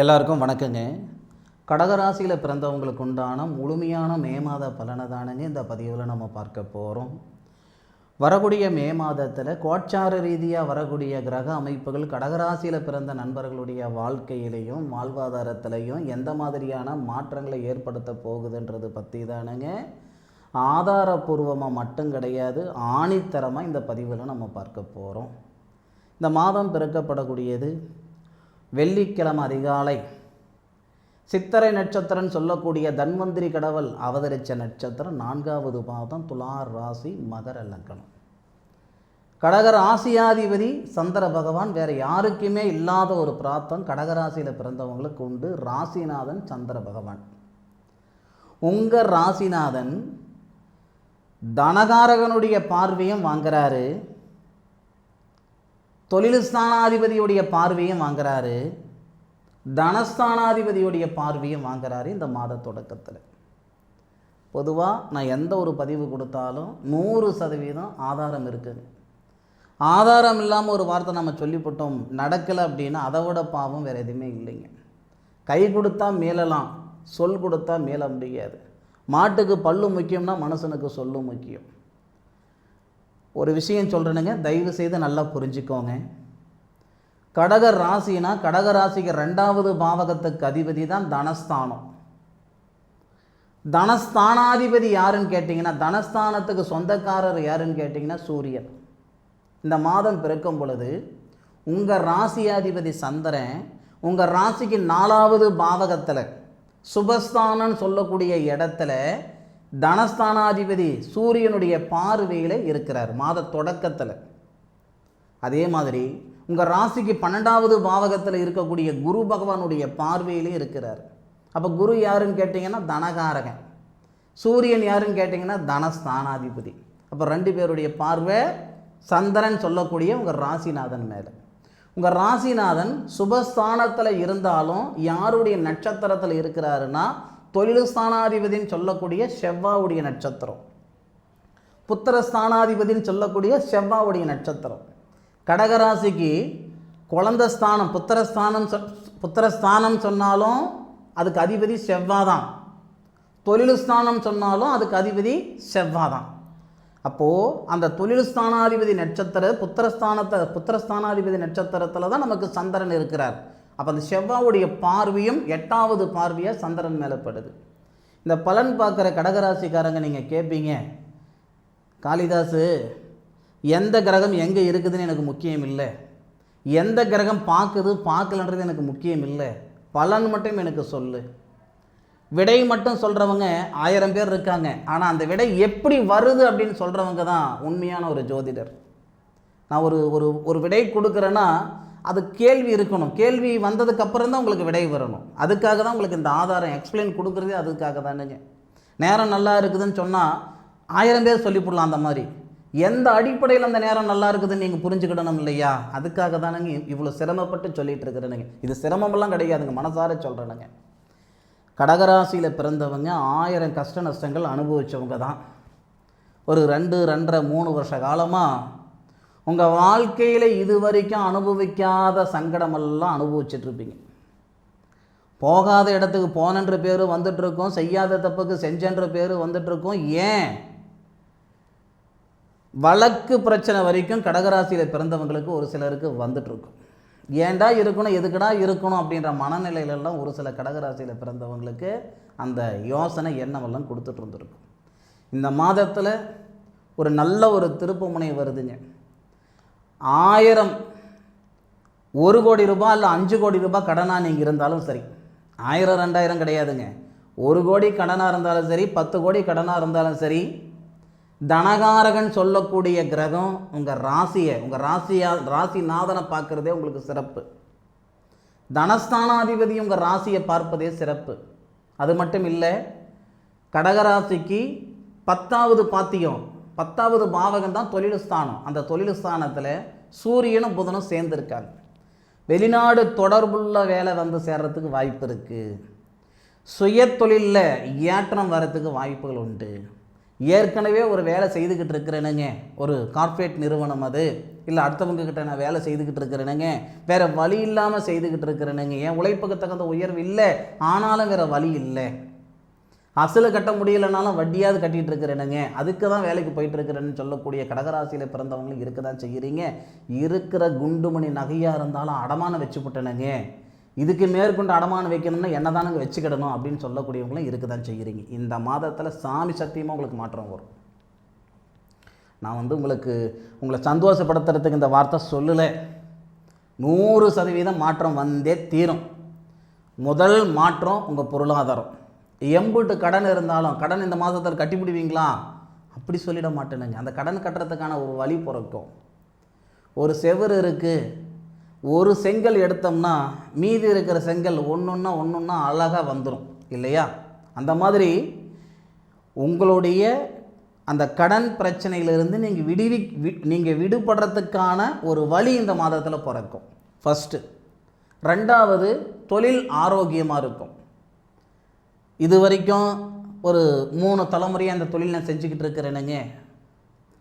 எல்லாருக்கும் வணக்கங்க. கடகராசியில் பிறந்தவங்களுக்கு உண்டான முழுமையான மே மாத பலனை தானுங்க இந்த பதிவில் நம்ம பார்க்க போகிறோம். வரக்கூடிய மே மாதத்தில் கோட்சார ரீதியாக வரக்கூடிய கிரக அமைப்புகள் கடகராசியில் பிறந்த நண்பர்களுடைய வாழ்க்கையிலையும் வாழ்வாதாரத்திலையும் எந்த மாதிரியான மாற்றங்களை ஏற்படுத்த போகுதுன்றது பற்றி தானுங்க ஆதாரபூர்வமாக மட்டும் கிடையாது, ஆணித்தரமாக இந்த பதிவில் நம்ம பார்க்க போகிறோம். இந்த மாதம் பிறக்கப்படக்கூடியது வெள்ளிக்கிழமை அதிகாலை சித்திரை நட்சத்திரம் சொல்லக்கூடிய தன்வந்திரி கடவுள் அவதரித்த நட்சத்திரம் 4வது பாதம் துலா ராசி மகர லக்னம். கடக ராசியாதிபதி சந்திர பகவான். வேறு யாருக்குமே இல்லாத ஒரு பிராப்தம் கடகராசியில் பிறந்தவங்களுக்கு உண்டு. ராசிநாதன் சந்திர பகவான். உங்கள் ராசிநாதன் தனகாரகனுடைய பார்வையும் வாங்குறாரு, தொழில் ஸ்தானாதிபதியுடைய பார்வையும் வாங்குறாரு, தனஸ்தானாதிபதியுடைய பார்வையும் வாங்குறாரு. இந்த மாத தொடக்கத்தில் பொதுவாக நான் எந்த ஒரு பதிவு கொடுத்தாலும் 100% ஆதாரம் இருக்குது. ஆதாரம் இல்லாமல் ஒரு வார்த்தை நம்ம சொல்லிவிட்டோம் நடக்கலை அப்படின்னா அதை விட பாவம் வேறு எதுவுமே இல்லைங்க. கை கொடுத்தா மேலலாம், சொல் கொடுத்தா மேல முடியாது. மாட்டுக்கு பல்லு முக்கியம்னா மனுஷனுக்கு சொல்லும் முக்கியம். ஒரு விஷயம் சொல்கிறேனுங்க, தயவு செய்து நல்லா புரிஞ்சுக்கோங்க. கடக ராசினா கடக ராசிக்கு 2வது பாவகத்துக்கு அதிபதி தான் தனஸ்தானம். தனஸ்தானாதிபதி யாருன்னு கேட்டிங்கன்னா, தனஸ்தானத்துக்கு சொந்தக்காரர் யாருன்னு கேட்டிங்கன்னா சூரியன். இந்த மாதம் பிறக்கும் பொழுது உங்கள் ராசியாதிபதி சந்திரன் உங்கள் ராசிக்கு 4வது பாவகத்தில் சுபஸ்தானம்னு சொல்லக்கூடிய இடத்துல தனஸ்தானாதிபதி சூரியனுடைய பார்வையில் இருக்கிறார் மாத தொடக்கத்தில். அதே மாதிரி உங்கள் ராசிக்கு 12வது பாவகத்தில் இருக்கக்கூடிய குரு பகவானுடைய பார்வையிலே இருக்கிறார். அப்போ குரு யாருன்னு கேட்டிங்கன்னா தனகாரகன், சூரியன் யாருன்னு கேட்டிங்கன்னா தனஸ்தானாதிபதி. அப்போ 2 பேருடைய பார்வை சந்திரன் சொல்லக்கூடிய உங்கள் ராசிநாதன் மேலே. உங்கள் ராசிநாதன் சுபஸ்தானத்தில் இருந்தாலும் யாருடைய நட்சத்திரத்தில் இருக்கிறாருன்னா தொழில் ஸ்தானாதிபதினு சொல்லக்கூடிய செவ்வாவுடைய நட்சத்திரம், புத்திரஸ்தானாதிபதினு சொல்லக்கூடிய செவ்வாவுடைய நட்சத்திரம். கடகராசிக்கு குழந்தை ஸ்தானம் புத்திரஸ்தானம் சொன்னாலும் அதுக்கு அதிபதி செவ்வாதான், தொழில் ஸ்தானம் சொன்னாலும் அதுக்கு அதிபதி செவ்வாதான். அப்போது அந்த தொழில் ஸ்தானாதிபதி நட்சத்திர புத்திரஸ்தானாதிபதி நட்சத்திரத்தில் தான் நமக்கு சந்திரன் இருக்கிறார். அப்போ அந்த செவ்வாவுடைய பார்வையும் 8வது பார்வையாக சந்திரன் மேலே படுது. இந்த பலன் பார்க்குற கடகராசிக்காரங்க நீங்கள் கேட்பீங்க, காளிதாசு எந்த கிரகம் எங்கே இருக்குதுன்னு எனக்கு முக்கியம் இல்லை, எந்த கிரகம் பார்க்கலன்றது எனக்கு முக்கியம் இல்லை, பலன் மட்டும் எனக்கு சொல்லு. விடை மட்டும் சொல்கிறவங்க 1000 பேர் இருக்காங்க. ஆனால் அந்த விடை எப்படி வருது அப்படின்னு சொல்கிறவங்க தான் உண்மையான ஒரு ஜோதிடர். நான் ஒரு விடை கொடுக்குறேன்னா அது கேள்வி இருக்கணும். கேள்வி வந்ததுக்கப்புறம் தான் உங்களுக்கு விடை வரணும். அதுக்காக தான் உங்களுக்கு இந்த ஆதாரம் எக்ஸ்பிளைன் கொடுக்குறதே அதுக்காக தானுங்க. நேரம் நல்லா இருக்குதுன்னு சொன்னால் 1000 பேர் சொல்லிவிடலாம். அந்த மாதிரி எந்த அடிப்படையில் அந்த நேரம் நல்லா இருக்குதுன்னு நீங்கள் புரிஞ்சுக்கிடணும் இல்லையா? அதுக்காக தானுங்க இவ்வளோ சிரமப்பட்டு சொல்லிகிட்டு இருக்கிறேனுங்க. இது சிரமமெல்லாம் கிடையாதுங்க, மனசார சொல்கிறேனுங்க. கடகராசியில் பிறந்தவங்க 1000 கஷ்ட நஷ்டங்கள் அனுபவித்தவங்க தான். ஒரு 2, 2.5, 3 வருஷ காலமாக உங்கள் வாழ்க்கையில் இது வரைக்கும் அனுபவிக்காத சங்கடமெல்லாம் அனுபவிச்சிட்ருப்பீங்க. போகாத இடத்துக்கு போனன்ற பேர் வந்துட்டுருக்கோம், செய்யாத தப்புக்கு செஞ்சன்ற பேர் வந்துட்டுருக்கோம். ஏன் வழக்கு பிரச்சனை வரைக்கும் கடகராசியில் பிறந்தவங்களுக்கு ஒரு சிலருக்கு வந்துட்டுருக்கும். ஏண்டா இருக்கணும், எதுக்கடா இருக்கணும் அப்படின்ற மனநிலையிலெல்லாம் ஒரு சில கடகராசியில் பிறந்தவங்களுக்கு அந்த யோசனை எண்ணமெல்லாம் கொடுத்துட்டு இருந்திருக்கும். இந்த மாதத்தில் ஒரு நல்ல ஒரு திருப்புமுனை வருதுங்க. 1000 1 கோடி ரூபாய் இல்லை 5 கோடி ரூபாய் கடனாக நீங்கள் இருந்தாலும் சரி, 1000 2000 கிடையாதுங்க, 1 கோடி கடனாக இருந்தாலும் சரி, 10 கோடி கடனாக இருந்தாலும் சரி, தனகாரகன் சொல்லக்கூடிய கிரகம் உங்கள் ராசிநாதனை பார்க்குறதே உங்களுக்கு சிறப்பு. தனஸ்தானாதிபதி உங்கள் ராசியை பார்ப்பதே சிறப்பு. அது மட்டும் இல்லை, கடகராசிக்கு 10வது பாத்தியம் 10வது பாவகம் தான் தொழில் ஸ்தானம். அந்த தொழில் ஸ்தானத்தில் சூரியனும் புதனும் சேர்ந்துருக்காங்க. வெளிநாடு தொடர்புள்ள வேலை வந்து சேர்றதுக்கு வாய்ப்பு இருக்குது. சுய தொழிலில் ஏற்றம் வர்றதுக்கு வாய்ப்புகள் உண்டு. ஏற்கனவே ஒரு வேலை செய்துக்கிட்டு இருக்கிறேனுங்க, ஒரு கார்ப்பரேட் நிறுவனம் அது, இல்லை அடுத்தவங்க கிட்ட நான் வேலை செய்துக்கிட்டு இருக்கிறேனுங்க, வேறு வழி இல்லாமல் செய்துக்கிட்டு இருக்கிறேனுங்க, என் உழைப்புக்கு தகுந்த உயர்வு இல்லை, ஆனாலும் வேறு வழி இல்லை, அசலை கட்ட முடியலைனாலும் வட்டியாவது கட்டிகிட்டு இருக்கிறேனுங்க, அதுக்கு தான் வேலைக்கு போயிட்டு இருக்கிறேன்னு சொல்லக்கூடிய கடகராசியில் பிறந்தவங்களும் இருக்க தான் செய்கிறீங்க. இருக்கிற குண்டுமணி நகையாக இருந்தாலும் அடமானம் வச்சு போட்டேனுங்க, இதுக்கு மேற்கொண்டு அடமானம் வைக்கணும்னா என்ன தானுங்க வச்சுக்கிடணும் அப்படின்னு சொல்லக்கூடியவங்களும் இருக்க தான் செய்கிறீங்க. இந்த மாதத்தில் சாமி சத்தியமாக உங்களுக்கு மாற்றம் வரும். நான் உங்களை சந்தோஷப்படுத்துறதுக்கு இந்த வார்த்தை சொல்லலை, 100% மாற்றம் வந்தே தீரும். முதல் மாற்றம் உங்கள் பொருளாதாரம். எம்புட்டு கடன் இருந்தாலும் கடன் இந்த மாதத்தில் கட்டி முடிவீங்களா அப்படி சொல்லிட மாட்டேனுங்க. அந்த கடன் கட்டுறதுக்கான ஒரு வழி பிறக்கும். ஒரு செவுறு இருக்குது, ஒரு செங்கல் எடுத்தோம்னா மீதி இருக்கிற செங்கல் ஒன்றுன்னா அழகாக வந்துடும் இல்லையா? அந்த மாதிரி உங்களுடைய அந்த கடன் பிரச்சனையிலிருந்து நீங்கள் விடுபடுறதுக்கான ஒரு வழி இந்த மாதத்தில் பிறக்கும். ஃபஸ்ட்டு. ரெண்டாவது, தொழில் ஆரோக்கியமாக இருக்கும். இது வரைக்கும் ஒரு 3 தலைமுறையாக அந்த தொழில் நான் செஞ்சுக்கிட்டு இருக்கிறேனுங்க,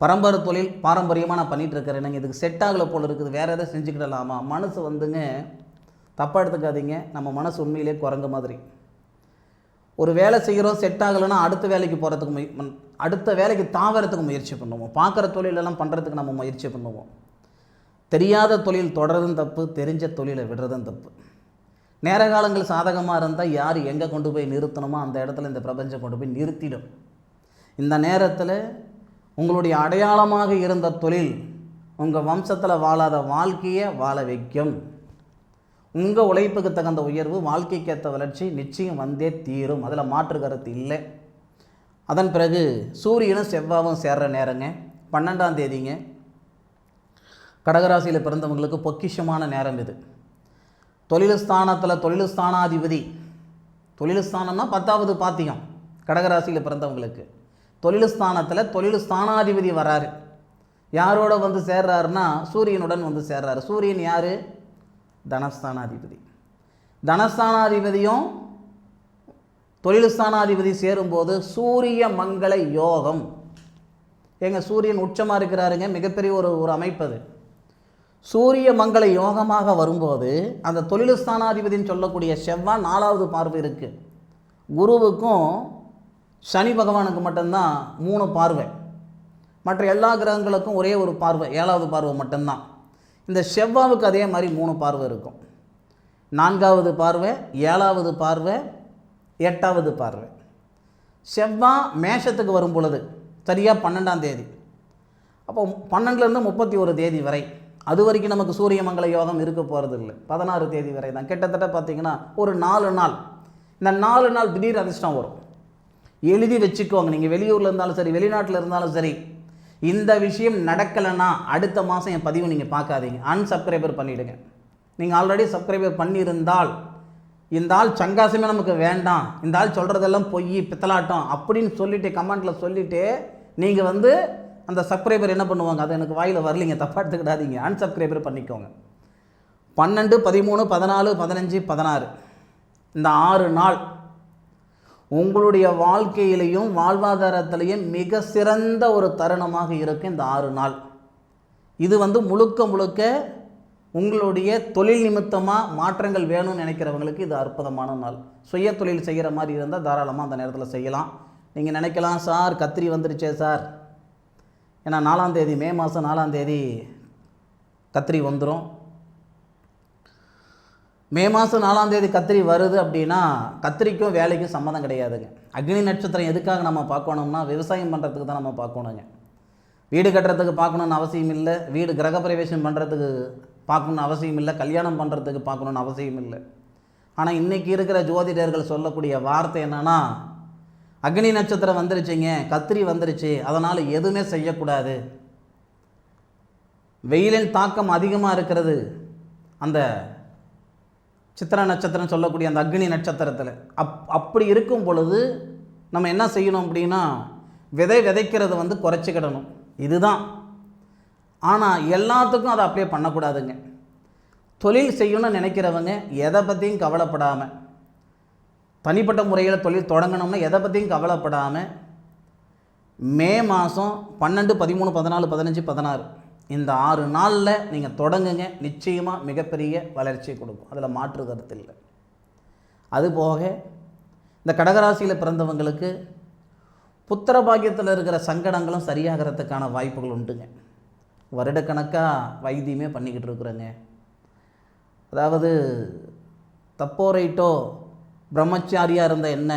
பரம்பரை தொழில் பாரம்பரியமாக நான் பண்ணிகிட்டு இருக்கிறேனுங்க, இதுக்கு செட் ஆகலை போல் இருக்குது, வேறு எதாவது செஞ்சுக்கிடலாமா? மனசு தப்பாக எடுத்துக்காதீங்க, நம்ம மனசு உண்மையிலே குரங்கு மாதிரி. ஒரு வேலை செய்கிறோம், செட் ஆகலைன்னா அடுத்த வேலைக்கு தாவறதுக்கு முயற்சி பண்ணுவோம். பார்க்குற தொழிலெல்லாம் பண்ணுறதுக்கு நம்ம முயற்சி பண்ணுவோம். தெரியாத தொழில் தொடர்றதும் தப்பு, தெரிஞ்ச தொழிலை விடுறதும் தப்பு. நேர காலங்கள் சாதகமாக இருந்தால் யார் எங்கே கொண்டு போய் நிறுத்தணுமோ அந்த இடத்துல இந்த பிரபஞ்சம் கொண்டு போய் நிறுத்திடும். இந்த நேரத்தில் உங்களுடைய அடையாளமாக இருந்த தொழில் உங்கள் வம்சத்தில் வாழாத வாழ்க்கையை வாழ வைக்கும். உங்கள் உழைப்புக்கு தகுந்த உயர்வு, வாழ்க்கைக்கேற்ற வளர்ச்சி நிச்சயம் வந்தே தீரும், அதில் மாற்று கருத்து இல்லை. அதன் பிறகு சூரியனும் செவ்வாயும் சேர்ற நேரங்க 12ஆம் தேதிங்க. கடகராசியில் பிறந்தவங்களுக்கு பொக்கிஷமான நேரம் இது. தொழில் ஸ்தானாதிபதி, தொழில் ஸ்தானம்னா 10வது பாத்தியம். கடகராசியில் பிறந்தவங்களுக்கு தொழில் ஸ்தானாதிபதி வராரு. யாரோட சேர்றாருன்னா சூரியனுடன் சேர்றாரு. சூரியன் யார்? தனஸ்தானாதிபதி. தனஸ்தானாதிபதியும் தொழில் ஸ்தானாதிபதி சேரும்போது சூரிய மங்கள யோகம். சூரியன் உச்சமாக இருக்கிறாருங்க, மிகப்பெரிய ஒரு அமைப்பு அது. சூரிய மங்கள யோகமாக வரும்போது அந்த தொழில் ஸ்தானாதிபதினு சொல்லக்கூடிய செவ்வாய் 4வது பார்வை இருக்குது. குருவுக்கும் சனி பகவானுக்கு மட்டும்தான் 3 பார்வை, மற்ற எல்லா கிரகங்களுக்கும் ஒரே ஒரு பார்வை, 7வது பார்வை மட்டும்தான். இந்த செவ்வாவுக்கு அதே மாதிரி 3 பார்வை இருக்கும். 4வது பார்வை, 7வது பார்வை, 8வது பார்வை. செவ்வாய் மேஷத்துக்கு வரும் பொழுது சரியாக 12ஆம் தேதி, அப்போ 12லேருந்து 31 தேதி வரை, அது வரைக்கும் நமக்கு சூரிய மங்கள யோகம் இருக்க போகிறது இல்லை. 16 தேதி வரை தான். கிட்டத்தட்ட பார்த்திங்கன்னா ஒரு 4 நாள். இந்த 4 நாள் திடீர் அதிர்ஷ்டம் வரும். எழுதி வச்சுக்கோங்க. நீங்கள் வெளியூரில் இருந்தாலும் சரி, வெளிநாட்டில் இருந்தாலும் சரி, இந்த விஷயம் நடக்கலைன்னா அடுத்த மாதம் என் பதிவு நீங்கள் பார்க்காதீங்க, அன்சப்ஸ்கிரைபர் பண்ணிவிடுங்க. நீங்கள் ஆல்ரெடி சப்ஸ்கிரைபர் பண்ணியிருந்தால் இந்த ஆள் சங்காசமே நமக்கு வேண்டாம், இந்த ஆள் சொல்கிறதெல்லாம் பொய் பித்தலாட்டம் அப்படின்னு சொல்லிவிட்டு கமெண்ட்டில் சொல்லிவிட்டு நீங்கள் அந்த சப்ஸ்கிரைபர் என்ன பண்ணுவாங்க, அது எனக்கு வாயில் வரலிங்க, தப்பாக எடுத்துக்கிடாதீங்க, அன்சப்ஸ்கிரைபர் பண்ணிக்கோங்க. 12, 13, 14, 15, 16 இந்த 6 நாள் உங்களுடைய வாழ்க்கையிலையும் வாழ்வாதாரத்திலையும் மிக சிறந்த ஒரு தருணமாக இருக்கும். இந்த 6 நாள் இது முழுக்க உங்களுடைய தொழில் நிமித்தமாக மாற்றங்கள் வேணும்னு நினைக்கிறவங்களுக்கு இது அற்புதமான நாள். சுய தொழில் செய்கிற மாதிரி இருந்தால் தாராளமாக அந்த நேரத்தில் செய்யலாம். நீங்கள் நினைக்கலாம், சார் கத்திரி வந்துருச்சே சார், ஏன்னா 4ஆம் தேதி, மே மாதம் 4ஆம் தேதி கத்திரி வந்துடும். மே மாதம் 4ஆம் தேதி கத்திரி வருது அப்படின்னா கத்திரிக்கும் வேலைக்கும் சம்மந்தம் கிடையாதுங்க. அக்னி நட்சத்திரம் எதுக்காக நம்ம பார்க்கணும்னா விவசாயம் பண்ணுறதுக்கு தான் நம்ம பார்க்கணுங்க. வீடு கட்டுறதுக்கு பார்க்கணுன்னு அவசியம் இல்லை, வீடு கிரகப்பிரவேசம் பண்ணுறதுக்கு பார்க்கணுன்னு அவசியம் இல்லை, கல்யாணம் பண்ணுறதுக்கு பார்க்கணுன்னு அவசியம் இல்லை. ஆனால் இன்றைக்கி இருக்கிற ஜோதிடர்கள் சொல்லக்கூடிய வார்த்தை என்னென்னா, அக்னி நட்சத்திரம் வந்துருச்சுங்க, கத்திரி வந்துருச்சு, அதனால் எதுவுமே செய்யக்கூடாது. வெயிலின் தாக்கம் அதிகமாக இருக்கிறது அந்த சித்திரை நட்சத்திரம் சொல்லக்கூடிய அந்த அக்னி நட்சத்திரத்தில். அப்படி இருக்கும் பொழுது நம்ம என்ன செய்யணும் அப்படின்னா, விதைக்கிறது குறைச்சிக்கிடணும், இதுதான். ஆனால் எல்லாத்துக்கும் அதை அப்படியே பண்ணக்கூடாதுங்க. தொழில் செய்யணும்னு நினைக்கிறவங்க எதை பற்றியும் கவலைப்படாமல், தனிப்பட்ட முறையில் தொழில் தொடங்கணும்னா எதை பற்றியும் கவலைப்படாமல் மே மாதம் 12, 13, 14, 15, 16 இந்த 6 நாளில் நீங்கள் தொடங்குங்க. நிச்சயமாக மிகப்பெரிய வளர்ச்சியை கொடுக்கும், அதில் மாற்று கருத்து இல்லை. அதுபோக இந்த கடகராசியில் பிறந்தவங்களுக்கு புத்திர பாக்கியத்தில் இருக்கிற சங்கடங்களும் சரியாகிறதுக்கான வாய்ப்புகள் உண்டுங்க. வருடக்கணக்காக வைத்தியமே பண்ணிக்கிட்டு இருக்கிறேங்க. அதாவது தப்போ ரைட்டோ பிரம்மச்சாரியாக இருந்த என்ன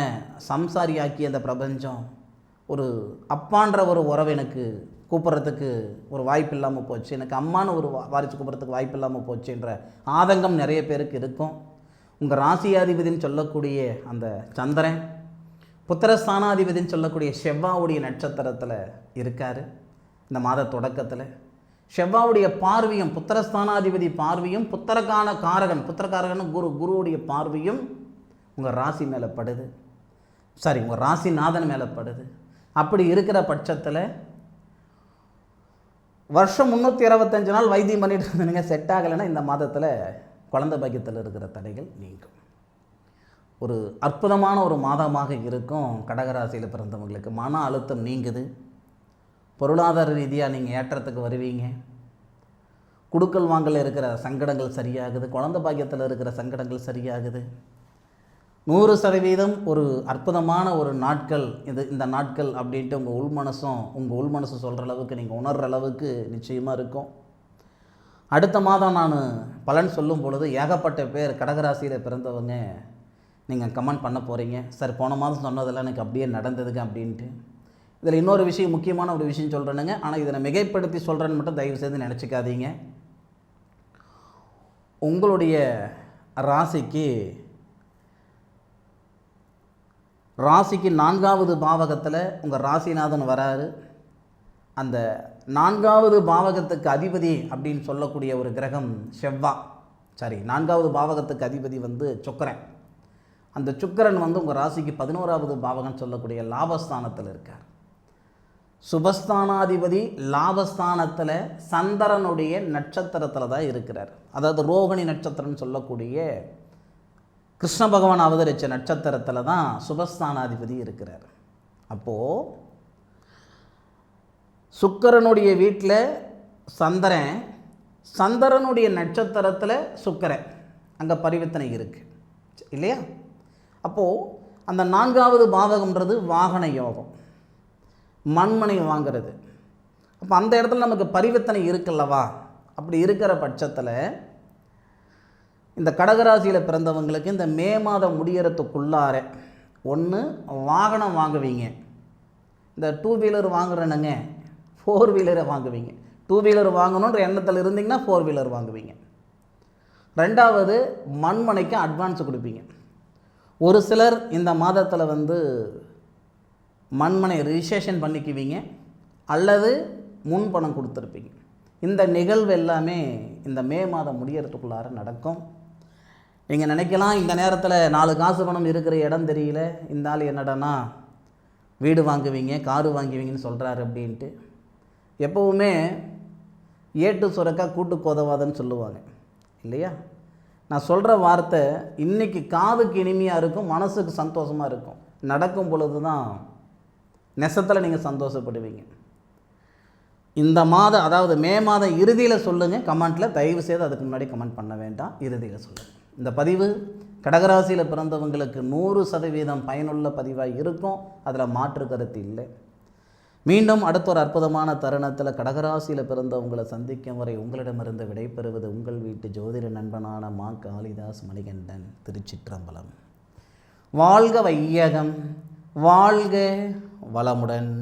சம்சாரியாக்கி அந்த பிரபஞ்சம் ஒரு அப்பான்ற ஒரு உறவு எனக்கு கூப்பிட்றதுக்கு ஒரு வாய்ப்பு இல்லாமல் போச்சு, எனக்கு அம்மானு ஒரு வாரிசு கூப்பிட்றதுக்கு வாய்ப்பு இல்லாமல் போச்சுன்ற ஆதங்கம் நிறைய பேருக்கு இருக்கும். உங்கள் ராசியாதிபதினு சொல்லக்கூடிய அந்த சந்திரன் புத்திரஸ்தானாதிபதினு சொல்லக்கூடிய செவ்வாவுடைய நட்சத்திரத்தில் இருக்கார். இந்த மாத தொடக்கத்தில் செவ்வாவுடைய பார்வையும் புத்திரஸ்தானாதிபதி பார்வையும் புத்திரக்காரகன் குருவுடைய பார்வையும் உங்கள் ராசி மேலே படுது, உங்கள் ராசிநாதன் மேலே படுது. அப்படி இருக்கிற பட்சத்தில் வருஷம் 365 நாள் வைத்தியம் பண்ணிட்டு இருந்தீங்க, செட் ஆகலைன்னா இந்த மாதத்தில் குழந்தை பாக்கியத்தில் இருக்கிற தடைகள் நீங்கும். ஒரு அற்புதமான ஒரு மாதமாக இருக்கும். கடகராசியில் பிறந்தவங்களுக்கு மன அழுத்தம் நீங்குது, பொருளாதார ரீதியாக நீங்கள் ஏற்றத்துக்கு வருவீங்க, குடுக்கல் வாங்கல இருக்கிற சங்கடங்கள் சரியாகுது, குழந்தை பாக்கியத்தில் இருக்கிற சங்கடங்கள் சரியாகுது. 100% ஒரு அற்புதமான ஒரு நாட்கள் இந்த நாட்கள் அப்படின்ட்டு உங்கள் உள் மனசும் சொல்கிற அளவுக்கு நீங்கள் உணர்கிற அளவுக்கு நிச்சயமாக இருக்கும். அடுத்த மாதம் நான் பலன் சொல்லும் பொழுது ஏகப்பட்ட பேர் கடகராசியில் பிறந்தவங்க நீங்கள் கமெண்ட் பண்ண போகிறீங்க, சார் போன மாதம் சொன்னதெல்லாம் எனக்கு அப்படியே நடந்ததுங்க அப்படின்ட்டு. இதில் இன்னொரு விஷயம், முக்கியமான ஒரு விஷயம் சொல்கிறேனுங்க. ஆனால் இதை நான் மிகைப்படுத்தி சொல்கிறேன்னு மட்டும் தயவு செய்து நினச்சிக்காதீங்க. உங்களுடைய ராசிக்கு 4வது பாவகத்தில் உங்கள் ராசிநாதன் வராரு. அந்த 4வது பாவகத்துக்கு அதிபதி அப்படின்னு சொல்லக்கூடிய ஒரு கிரகம் செவ்வாய். 4வது பாவகத்துக்கு அதிபதி சுக்கிரன். அந்த சுக்கிரன் உங்கள் ராசிக்கு 11வது பாவகம் சொல்லக்கூடிய லாபஸ்தானத்தில் இருக்கார். சுபஸ்தானாதிபதி லாபஸ்தானத்தில் சந்திரனுடைய நட்சத்திரத்தில் தான் இருக்கிறார். அதாவது ரோகிணி நட்சத்திரம்னு சொல்லக்கூடிய கிருஷ்ண பகவான் அவதரித்த நட்சத்திரத்தில் தான் சுபஸ்தானாதிபதி இருக்கிறார். அப்போது சுக்கிரனுடைய வீட்டில் சந்திரனுடைய நட்சத்திரத்தில் சுக்கிரன் அங்கே பரிவர்த்தனை இருக்குது இல்லையா? அப்போது அந்த 4வது பாவகம்ன்றது வாகன யோகம், மண்மனை வாங்கிறது. அப்போ அந்த இடத்துல நமக்கு பரிவர்த்தனை இருக்குல்லவா? அப்படி இருக்கிற பட்சத்தில் இந்த கடகராசியில் பிறந்தவங்களுக்கு இந்த மே மாதம் முடியறதுக்குள்ளார ஒன்று வாகனம் வாங்குவீங்க. இந்த 2 வீலர் வாங்குறேனுங்க, 4 வீலரை வாங்குவீங்க. 2 வீலர் வாங்கணுன்ற எண்ணத்தில் இருந்தீங்கன்னா 4 வீலர் வாங்குவீங்க. 2வது மண்மனைக்கு அட்வான்ஸ் கொடுப்பீங்க. ஒரு சிலர் இந்த மாதத்தில் மண்மனை ரிஜிஸ்ட்ரேஷன் பண்ணிக்குவீங்க அல்லது முன்பணம் கொடுத்துருப்பீங்க. இந்த நிகழ்வு எல்லாமே இந்த மே மாதம் முடியறதுக்குள்ளார நடக்கும். நீங்கள் நினைக்கலாம் இந்த நேரத்தில் 4 காசு பணம் இருக்கிற இடம் தெரியல, இந்த ஆள் என்னடானா வீடு வாங்குவீங்க காரு வாங்குவீங்கன்னு சொல்கிறாரு அப்படின்ட்டு. எப்போவுமே ஏட்டு சுரக்கா கூட்டு கோதவாதன்னு சொல்லுவாங்க இல்லையா? நான் சொல்கிற வார்த்தை இன்றைக்கி காதுக்கு இனிமையாக இருக்கும், மனசுக்கு சந்தோஷமாக இருக்கும். நடக்கும் பொழுது தான் நெசத்தில் நீங்கள் சந்தோஷப்படுவீங்க. இந்த மாதம், அதாவது மே மாதம் இறுதியில் சொல்லுங்கள் கமெண்ட்டில். தயவு செய்து அதுக்கு முன்னாடி கமெண்ட் பண்ண வேண்டாம், இறுதியில் சொல்லுங்கள். இந்த பதிவு கடகராசியில் பிறந்தவங்களுக்கு 100% பயனுள்ள பதிவாக இருக்கும், அதில் மாற்று கருத்து இல்லை. மீண்டும் அடுத்த ஒரு அற்புதமான தருணத்தில் கடகராசியில் பிறந்தவங்களை சந்திக்கும் வரை உங்களிடமிருந்து விடைபெறுவது உங்கள் வீட்டு ஜோதிட நண்பனான மா காளிதாஸ் மணிகண்டன். திருச்சிற்றம்பலம். வாழ்க வையகம், வாழ்க வளமுடன்.